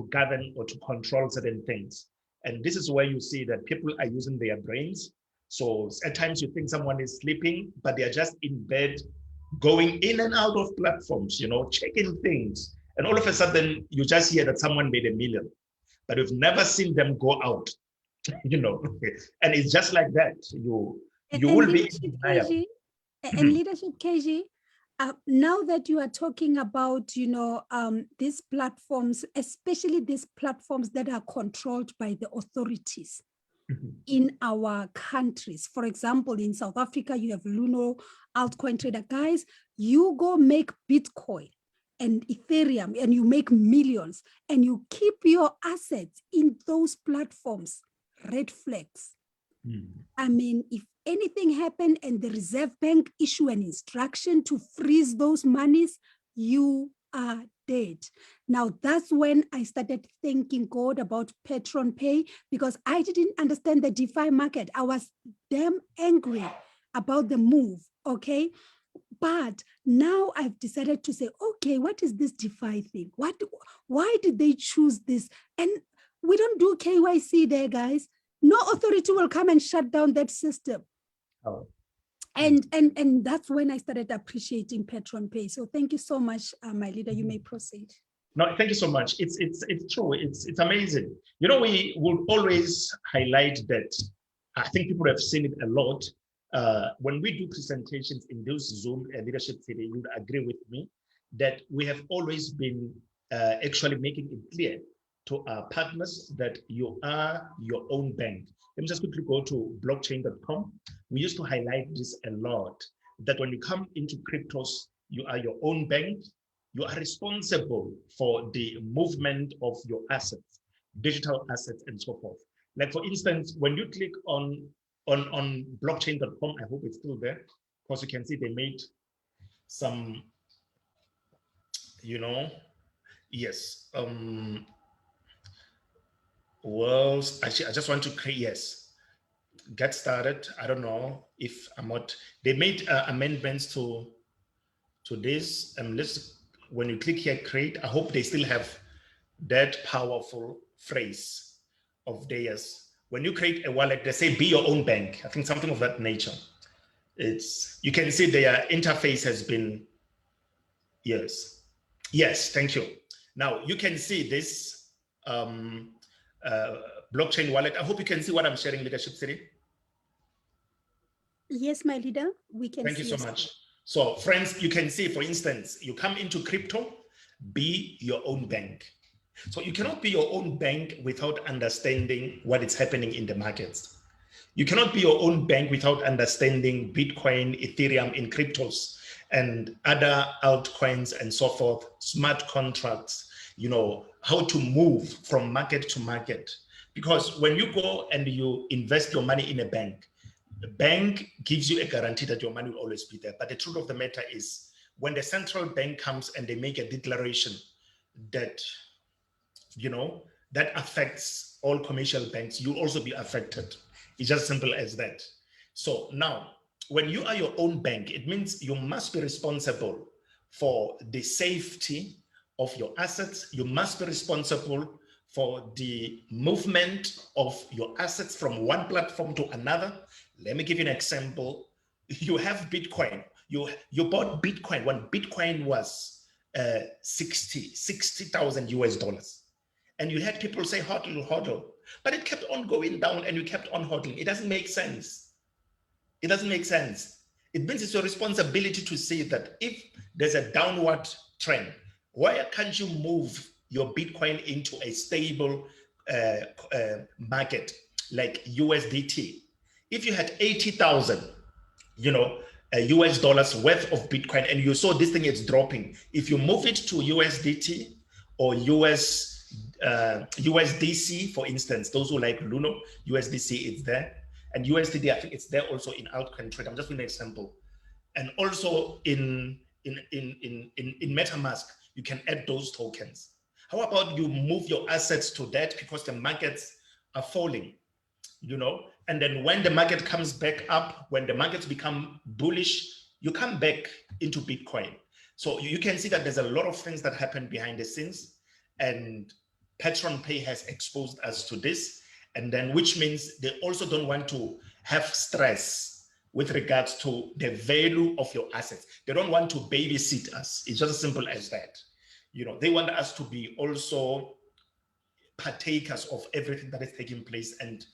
govern or to control certain things. And this is where you see that people are using their brains. So at times you think someone is sleeping, but they're just in bed, going in and out of platforms, checking things. And all of a sudden you just hear that someone made $1 million, but we've never seen them go out, and it's just like that. You will be in denial. And leadership KG, now that you are talking about, these platforms, especially these platforms that are controlled by the authorities in our countries. For example, in South Africa, you have Luno, altcoin trader. Guys, you go make Bitcoin and Ethereum and you make millions and you keep your assets in those platforms. Red flags. I mean, if anything happened and the Reserve Bank issue an instruction to freeze those monies, you are dead. Now, that's when I started thanking God about Petron Pay, because I didn't understand the DeFi market. I was damn angry about the move, okay? But now I've decided to say, okay, what is this DeFi thing? Why did they choose this? And we don't do KYC there, guys. No authority will come and shut down that system. Oh. And that's when I started appreciating Petron Pay. So thank you so much, my leader. You may proceed. No, thank you so much. It's true. It's amazing. We will always highlight that. I think people have seen it a lot. When we do presentations in those Zoom Leadership City, you would agree with me that we have always been actually making it clear to our partners that you are your own bank. Let me just quickly go to blockchain.com. We used to highlight this a lot, that when you come into cryptos, you are your own bank. You are responsible for the movement of your assets, digital assets, and so forth. Like for instance, when you click on blockchain.com, I hope it's still there, because you can see they made some, yes. Well, actually, I just want to create, yes, get started. I don't know if I'm not, they made amendments to this. And when you click here, create, I hope they still have that powerful phrase of theirs. When you create a wallet, they say, be your own bank. I think something of that nature. You can see their interface has been, yes, thank you. Now you can see this, blockchain wallet. I hope you can see what I'm sharing, Leadership City. Yes, my leader, we can see. Thank you so much. So friends, you can see, for instance, you come into crypto, be your own bank. So you cannot be your own bank without understanding what is happening in the markets. You cannot be your own bank without understanding Bitcoin, Ethereum, in cryptos, and other altcoins and so forth, smart contracts, how to move from market to market. Because when you go and you invest your money in a bank, the bank gives you a guarantee that your money will always be there. But the truth of the matter is, when the central bank comes and they make a declaration that, that affects all commercial banks, you'll also be affected. It's just simple as that. So now, when you are your own bank, it means you must be responsible for the safety of your assets. You must be responsible for the movement of your assets from one platform to another. Let me give you an example. You have Bitcoin. You bought Bitcoin when Bitcoin was 60,000 US dollars. And you had people say, hodl, but it kept on going down and you kept on hodling. It doesn't make sense. It doesn't make sense. It means it's your responsibility to see that if there's a downward trend, why can't you move your Bitcoin into a stable market like USDT? If you had 80,000, US dollars worth of Bitcoin, and you saw this thing is dropping. If you move it to USDT or USDC, for instance, those who like Luno, USDC, it's there. And USDT, I think it's there also in altcoin trade. I'm just giving an example. And also in MetaMask, you can add those tokens. How about you move your assets to that because the markets are falling, you know? And then when the market comes back up, when the markets become bullish, you come back into Bitcoin. So you can see that there's a lot of things that happen behind the scenes, and Petron Pay has exposed us to this. And then, which means they also don't want to have stress with regards to the value of your assets. They don't want to babysit us. It's just as simple as that. You know, they want us to be also partakers of everything that is taking place, and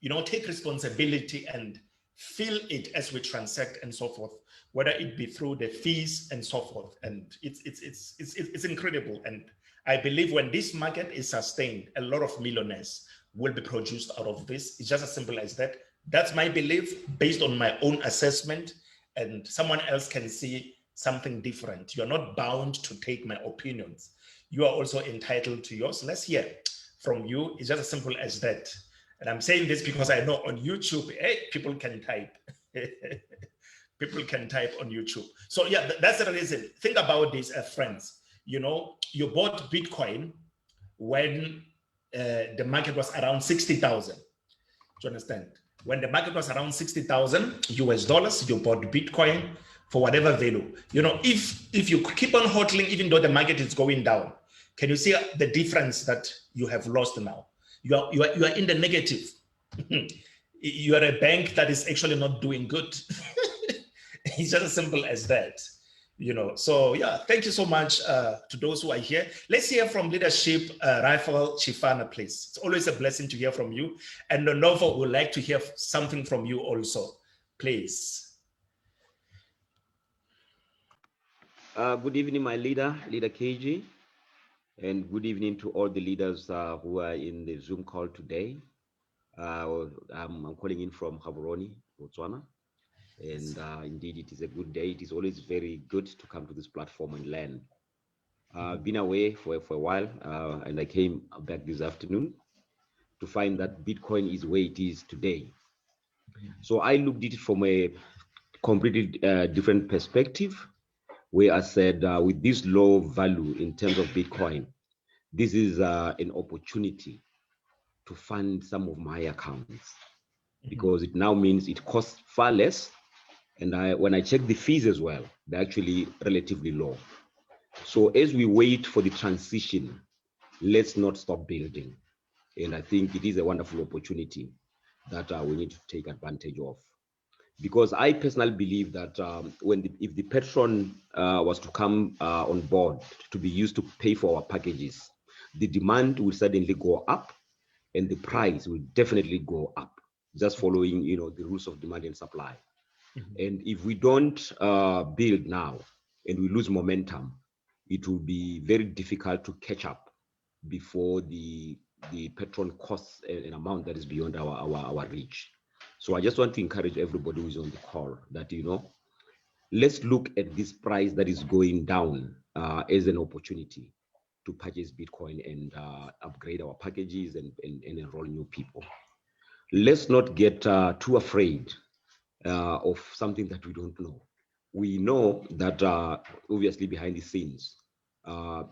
you know, take responsibility and feel it as we transact and so forth, whether it be through the fees and so forth. And it's incredible. And I believe when this market is sustained, a lot of millionaires will be produced out of this. It's just as simple as that. That's my belief based on my own assessment, and someone else can see something different. You're not bound to take my opinions. You are also entitled to yours. Let's hear from you. It's just as simple as that. And I'm saying this because I know on YouTube, hey, people can type. People can type on YouTube. So yeah, that's the reason. Think about this, friends. You know, you bought Bitcoin when the market was around 60,000. Do you understand? When the market was around 60,000 US dollars, you bought Bitcoin for whatever value. You know, if you keep on hodling, even though the market is going down, can you see the difference that you have lost now? You are in the negative. You are a bank that is actually not doing good. It's just as simple as that. You know, so yeah, thank you so much to those who are here. Let's hear from leadership, Rifle Chifana, please. It's always a blessing to hear from you. And Lenovo would like to hear something from you also, please. Good evening, my leader KG, and good evening to all the leaders who are in the Zoom call today. I'm calling in from Gaborone, Botswana. And indeed, it is a good day. It is always very good to come to this platform and learn. I've been away for a while, and I came back this afternoon to find that Bitcoin is where it is today. So I looked at it from a completely different perspective, where I said, with this low value in terms of Bitcoin, this is an opportunity to fund some of my accounts, because it now means it costs far less. And when I check the fees as well, they're actually relatively low. So as we wait for the transition, let's not stop building. And I think it is a wonderful opportunity that we need to take advantage of. Because I personally believe that if the Petron was to come on board to be used to pay for our packages, the demand will suddenly go up and the price will definitely go up, just following the rules of demand and supply. And if we don't build now and we lose momentum, it will be very difficult to catch up before the Petron costs an amount that is beyond our reach. So I just want to encourage everybody who is on the call that, let's look at this price that is going down as an opportunity to purchase Bitcoin and upgrade our packages and enroll new people. Let's not get too afraid of something that we don't know. We know that obviously behind the scenes, there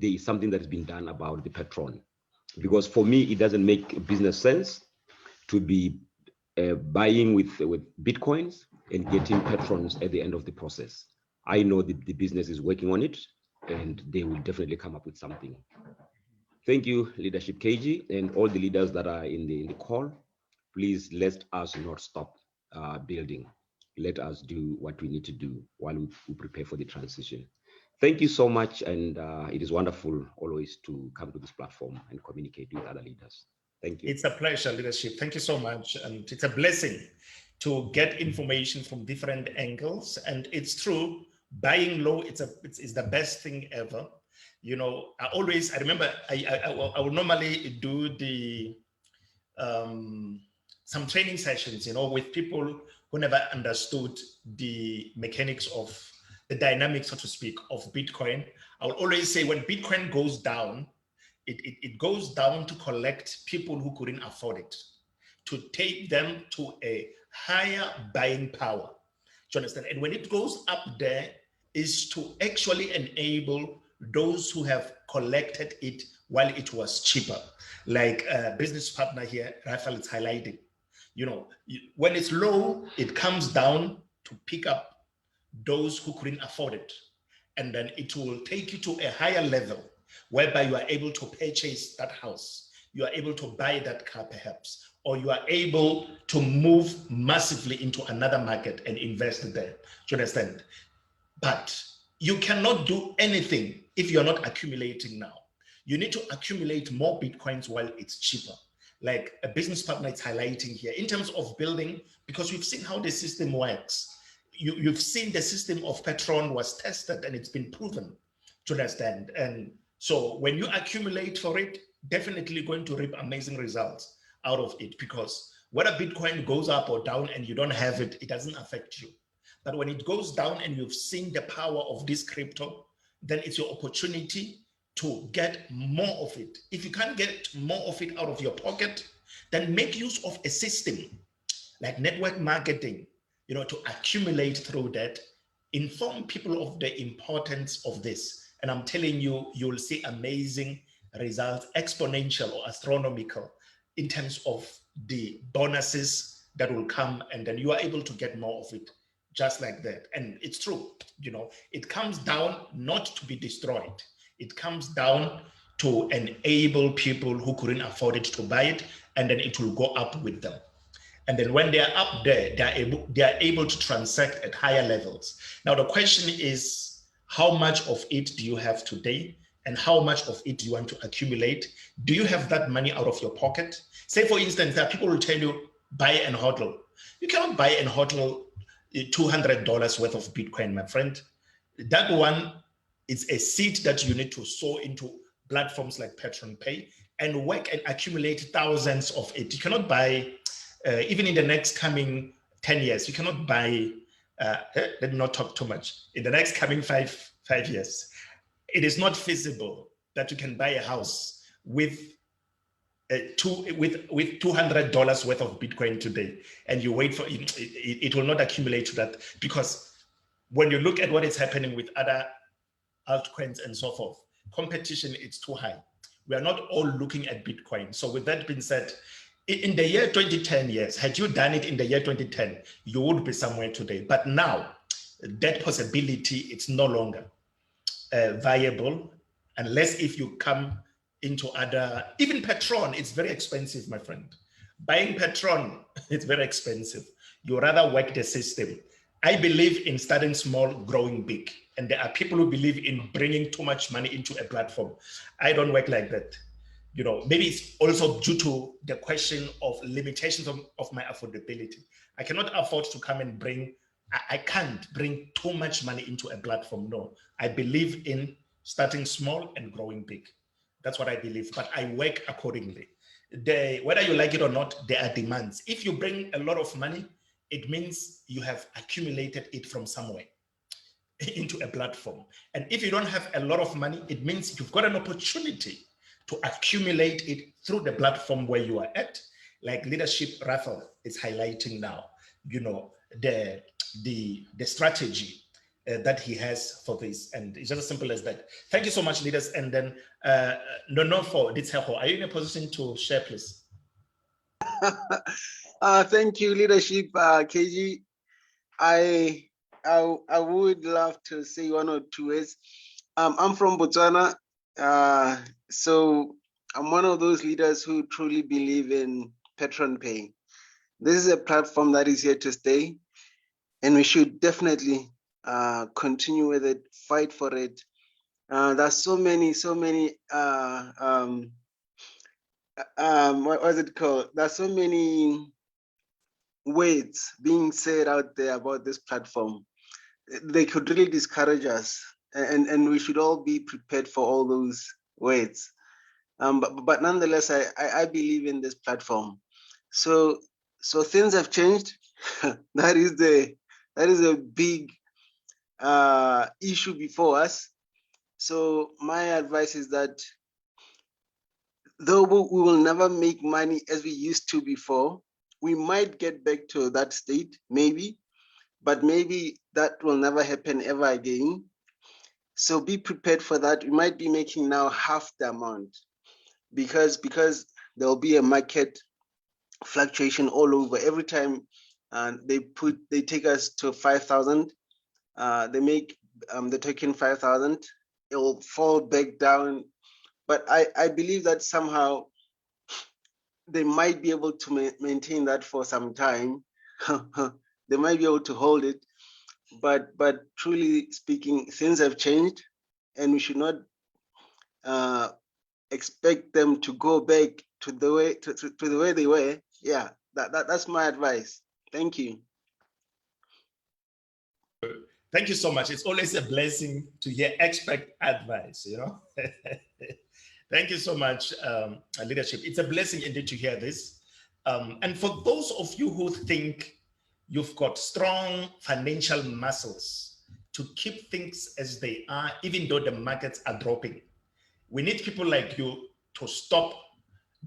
is something that has been done about the Petron. Because for me, it doesn't make business sense to be buying with Bitcoins and getting Petrons at the end of the process. I know the business is working on it, and they will definitely come up with something. Thank you, Leadership KG, and all the leaders that are in the call. Please let us not stop building. Let us do what we need to do while we prepare for the transition. Thank you so much, and it is wonderful always to come to this platform and communicate with other leaders. Thank you. It's a pleasure, leadership. Thank you so much. And it's a blessing to get information from different angles. And it's true, buying low, it's the best thing ever. I remember I would normally do the some training sessions, with people who never understood the mechanics of the dynamics, so to speak, of Bitcoin. I will always say when Bitcoin goes down, it goes down to collect people who couldn't afford it, to take them to a higher buying power. Do you understand? And when it goes up there, is to actually enable those who have collected it while it was cheaper. Like a business partner here, Rafael is highlighting. When it's low, it comes down to pick up those who couldn't afford it. And then it will take you to a higher level whereby you are able to purchase that house. You are able to buy that car perhaps, or you are able to move massively into another market and invest there. Do you understand? But you cannot do anything if you're not accumulating now. You need to accumulate more Bitcoins while it's cheaper. Like a business partner is highlighting here in terms of building, because we've seen how the system works. You've seen the system of Petron was tested and it's been proven, to understand. And so when you accumulate for it, definitely going to reap amazing results out of it, because whether Bitcoin goes up or down and you don't have it, it doesn't affect you. But when it goes down and you've seen the power of this crypto, then it's your opportunity to get more of it. If you can't get more of it out of your pocket, then make use of a system like network marketing, to accumulate through that, inform people of the importance of this. And I'm telling you, you'll see amazing results, exponential or astronomical, in terms of the bonuses that will come, and then you are able to get more of it just like that. And it's true, it comes down not to be destroyed. It comes down to enable people who couldn't afford it to buy it, and then it will go up with them. And then when they are up there, they are able to transact at higher levels. Now, the question is, how much of it do you have today? And how much of it do you want to accumulate? Do you have that money out of your pocket? Say, for instance, that people will tell you, buy and hodl. You cannot buy and hodl $200 worth of Bitcoin, my friend. That one is a seed that you need to sow into platforms like Petron Pay and work and accumulate thousands of it. You cannot buy, even in the next coming 10 years, you cannot buy, let me not talk too much. In the next coming five years, it is not feasible that you can buy a house with $200 worth of Bitcoin today, and you wait for it. It will not accumulate to that, because when you look at what is happening with other altcoins and so forth, competition is too high. We are not all looking at Bitcoin. So with that being said, in the year 2010, yes, had you done it in the year 2010, you would be somewhere today. But now that possibility, it's no longer viable, unless if you come into other, even Petron, it's very expensive, my friend. Buying Petron, it's very expensive. You rather work the system. I believe in starting small, growing big. And there are people who believe in bringing too much money into a platform. I don't work like that. Maybe it's also due to the question of limitations of my affordability. I cannot afford to come and I can't bring too much money into a platform. No, I believe in starting small and growing big. That's what I believe, but I work accordingly. Whether you like it or not, there are demands. If you bring a lot of money, it means you have accumulated it from somewhere into a platform. And if you don't have a lot of money, it means you've got an opportunity to accumulate it through the platform where you are at, like Leadership Rafael is highlighting now, the strategy that he has for this. And it's just as simple as that. Thank you so much, leaders. And then Nonofo Ditseho, are you in a position to share, please? Thank you, Leadership KG. I would love to say one or two words. I'm from Botswana, so I'm one of those leaders who truly believe in Petron Pay. This is a platform that is here to stay, and we should definitely continue with it, fight for it. There's so many what was it called? There's so many words being said out there about this platform. They could really discourage us, and we should all be prepared for all those words. But nonetheless, I believe in this platform. So So things have changed. that is a big issue before us. So my advice is that though we will never make money as we used to before, we might get back to that state, maybe, but maybe that will never happen ever again. So be prepared for that. We might be making now half the amount because there'll be a market fluctuation all over. Every time they take us to 5,000, they make the token 5,000, it will fall back down. But I believe that somehow they might be able to maintain that for some time. They might be able to hold it, but truly speaking, things have changed, and we should not expect them to go back to the way they were. Yeah, that's my advice. Thank you. Thank you so much. It's always a blessing to hear expert advice, you know. Thank you so much, leadership. It's a blessing indeed to hear this. And for those of you who think you've got strong financial muscles to keep things as they are, even though the markets are dropping, we need people like you to stop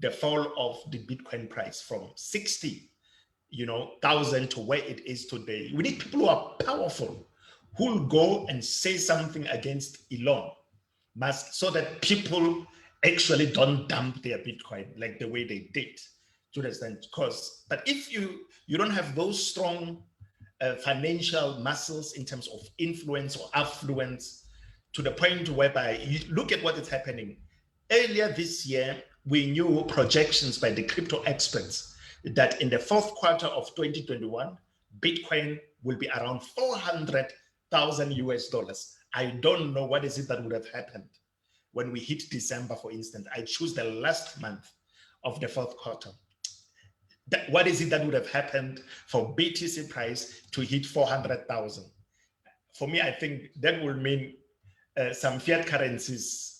the fall of the Bitcoin price from 60,000 to where it is today. We need people who are powerful, who will go and say something against Elon Musk so that people actually don't dump their Bitcoin like the way they did. To understand, but if you don't have those strong financial muscles in terms of influence or affluence to the point whereby you look at what is happening. Earlier this year, we knew projections by the crypto experts that in the fourth quarter of 2021, Bitcoin will be around $400,000. I don't know what is it that would have happened when we hit December, for instance. I choose the last month of the fourth quarter. What is it that would have happened for BTC price to hit 400,000? For me, I think that will mean some fiat currencies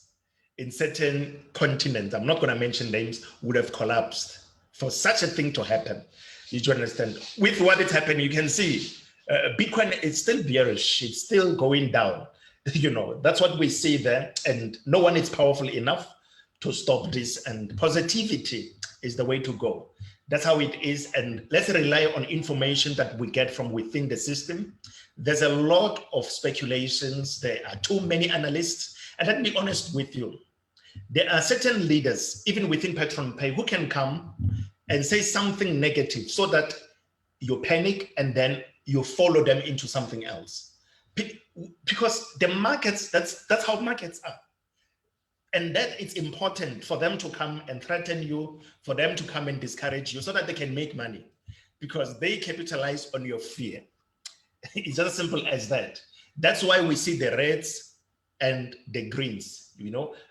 in certain continents, I'm not going to mention names, would have collapsed for such a thing to happen. You do understand? With what is happening, you can see Bitcoin is still bearish. It's still going down. That's what we see there. And no one is powerful enough to stop this. And positivity is the way to go. That's how it is. And let's rely on information that we get from within the system. There's a lot of speculations. There are too many analysts. And let me be honest with you. There are certain leaders, even within Petron Pay, who can come and say something negative so that you panic and then you follow them into something else. Because the markets, that's how markets are. And that it's important for them to come and threaten you, for them to come and discourage you so that they can make money, because they capitalize on your fear. It's just as simple as that. That's why we see the reds and the greens,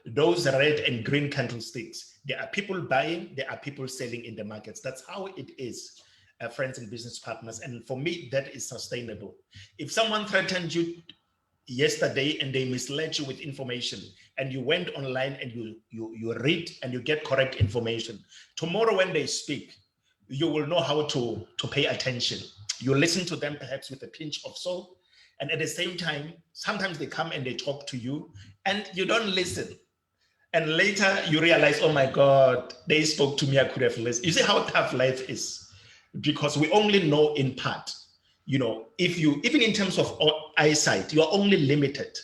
those red and green candlesticks. There are people buying, there are people selling in the markets. That's how it is, friends and business partners. And for me, that is sustainable. If someone threatened you yesterday and they misled you with information, and you went online and you read and you get correct information, tomorrow when they speak, you will know how to pay attention. You listen to them perhaps with a pinch of salt, and at the same time, sometimes they come and they talk to you and you don't listen. And later you realize, oh my God, they spoke to me, I could have listened. You see how tough life is, because we only know in part. If you, even in terms of eyesight, you're only limited.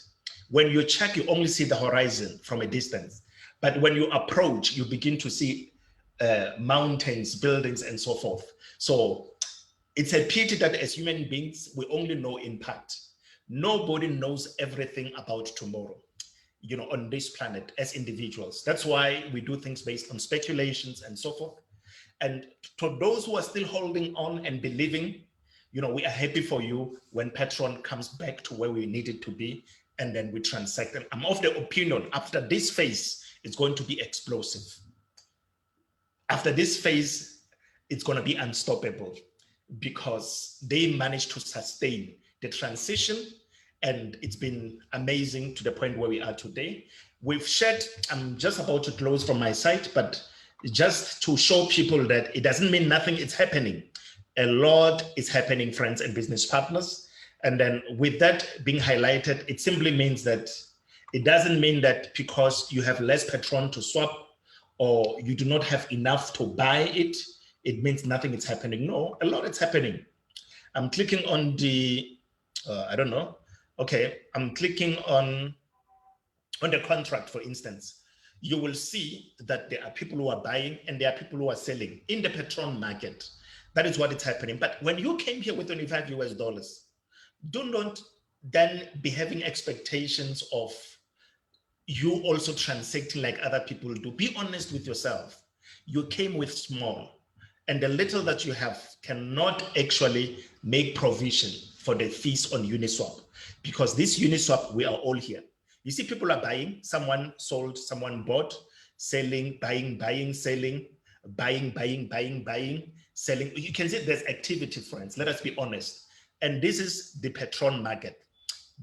When you check, you only see the horizon from a distance. But when you approach, you begin to see mountains, buildings, and so forth. So it's a pity that as human beings, we only know in part. Nobody knows everything about tomorrow, on this planet as individuals. That's why we do things based on speculations and so forth. And to those who are still holding on and believing, we are happy for you when Petron comes back to where we need it to be, and then we transact. And I'm of the opinion after this phase, it's going to be explosive. After this phase, it's going to be unstoppable, because they managed to sustain the transition, and it's been amazing to the point where we are today. We've shared, I'm just about to close from my side, but just to show people that it doesn't mean nothing is happening. A lot is happening, friends and business partners. And then with that being highlighted, it simply means that it doesn't mean that because you have less Petron to swap or you do not have enough to buy it, it means nothing is happening. No, a lot is happening. I'm clicking on the, I don't know. Okay, I'm clicking on the contract, for instance. You will see that there are people who are buying and there are people who are selling in the Petron market. That is what is happening. But when you came here with 25 US dollars, do not then be having expectations of you also transacting like other people do. Be honest with yourself. You came with small, and the little that you have cannot actually make provision for the fees on Uniswap, because this Uniswap, we are all here. You see, people are buying, someone sold, someone bought, selling, buying, buying, selling, buying, buying, buying, buying, selling. You can see there's activity, friends. Let us be honest. And this is the Petron market,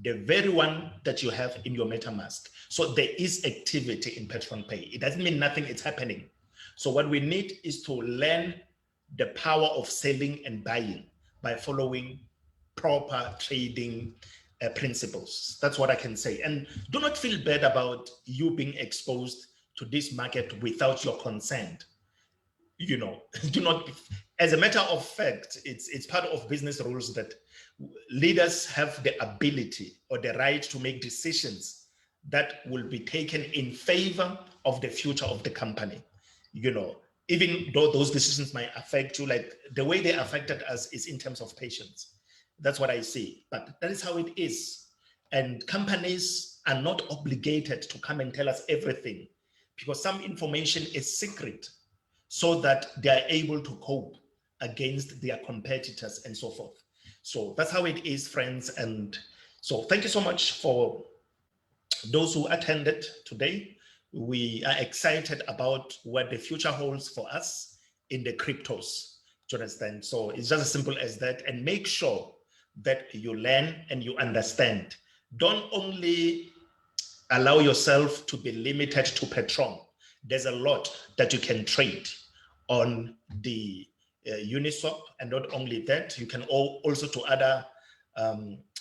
the very one that you have in your MetaMask. So there is activity in Petron Pay. It doesn't mean nothing is happening. So what we need is to learn the power of selling and buying by following proper trading principles. That's what I can say. And do not feel bad about you being exposed to this market without your consent. You know, do not, as a matter of fact, it's part of business rules that leaders have the ability or the right to make decisions that will be taken in favor of the future of the company. You know, even though those decisions might affect you, like the way they affected us is in terms of patience. That's what I see, but that is how it is. And companies are not obligated to come and tell us everything, because some information is secret, so that they are able to cope against their competitors and so forth. So that's how it is, friends. And so thank you so much for those who attended today. We are excited about what the future holds for us in the cryptos, to understand. So it's just as simple as that. And make sure that you learn and you understand. Don't only allow yourself to be limited to Petron. There's a lot that you can trade on the Uniswap, and not only that, you can also to other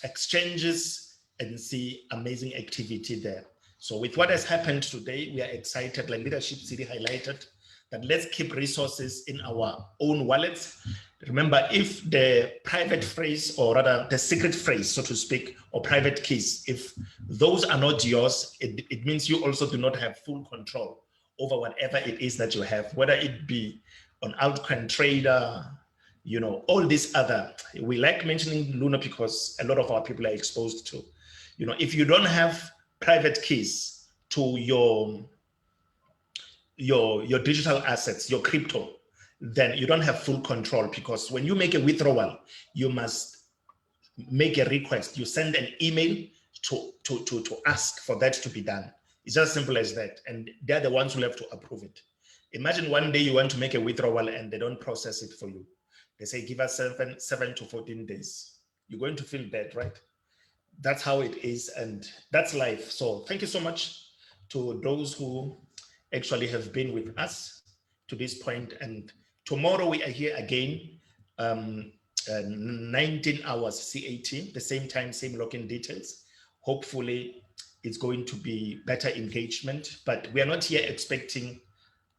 exchanges and see amazing activity there. So with what has happened today, we are excited, like Leadership City highlighted, that let's keep resources in our own wallets. Remember, if the private phrase, or rather the secret phrase, so to speak, or private keys, if those are not yours, it means you also do not have full control over whatever it is that you have, whether it be on Altcoin Trader, you know, all these other, we like mentioning Luna because a lot of our people are exposed to, you know, if you don't have private keys to your digital assets, your crypto, then you don't have full control, because when you make a withdrawal, you must make a request. You send an email to ask for that to be done. It's just simple as that. And they're the ones who have to approve it. Imagine one day you want to make a withdrawal and they don't process it for you. They say, give us 7 to 14 days. You're going to feel bad, right? That's how it is, and that's life. So thank you so much to those who actually have been with us to this point. And tomorrow we are here again, 19 hours CAT, the same time, same login details. Hopefully it's going to be better engagement, but we are not here expecting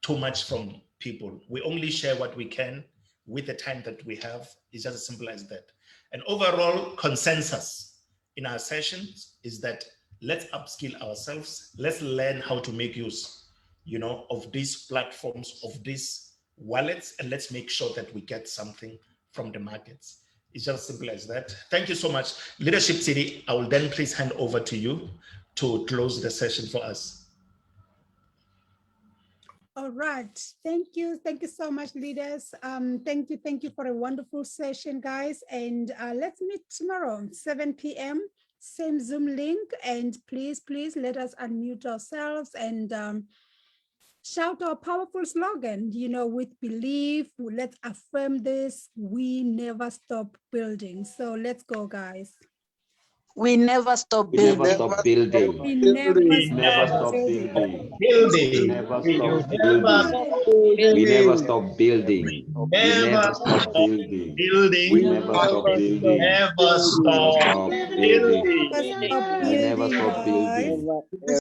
too much from people. We only share what we can with the time that we have. It's just as simple as that. And overall consensus in our sessions is that let's upskill ourselves. Let's learn how to make use, you know, of these platforms, of these wallets, and let's make sure that we get something from the markets. It's just as simple as that. Thank you so much. Leadership City, I will then please hand over to you to close the session for us. All right. Thank you. Thank you so much, leaders. Thank you for a wonderful session, guys. And let's meet tomorrow, 7 p.m., same Zoom link. And please let us unmute ourselves and shout our powerful slogan, you know, with belief. Let's affirm this. We never stop building. So let's go, guys. We never stop We never building. stop building. We never We stop never stop building. building. We Building. never We stop never building. We never stop building. We never never stop stop building. building. We never stop building. Never stop Stop building. Never stop We never building, stop building. guys.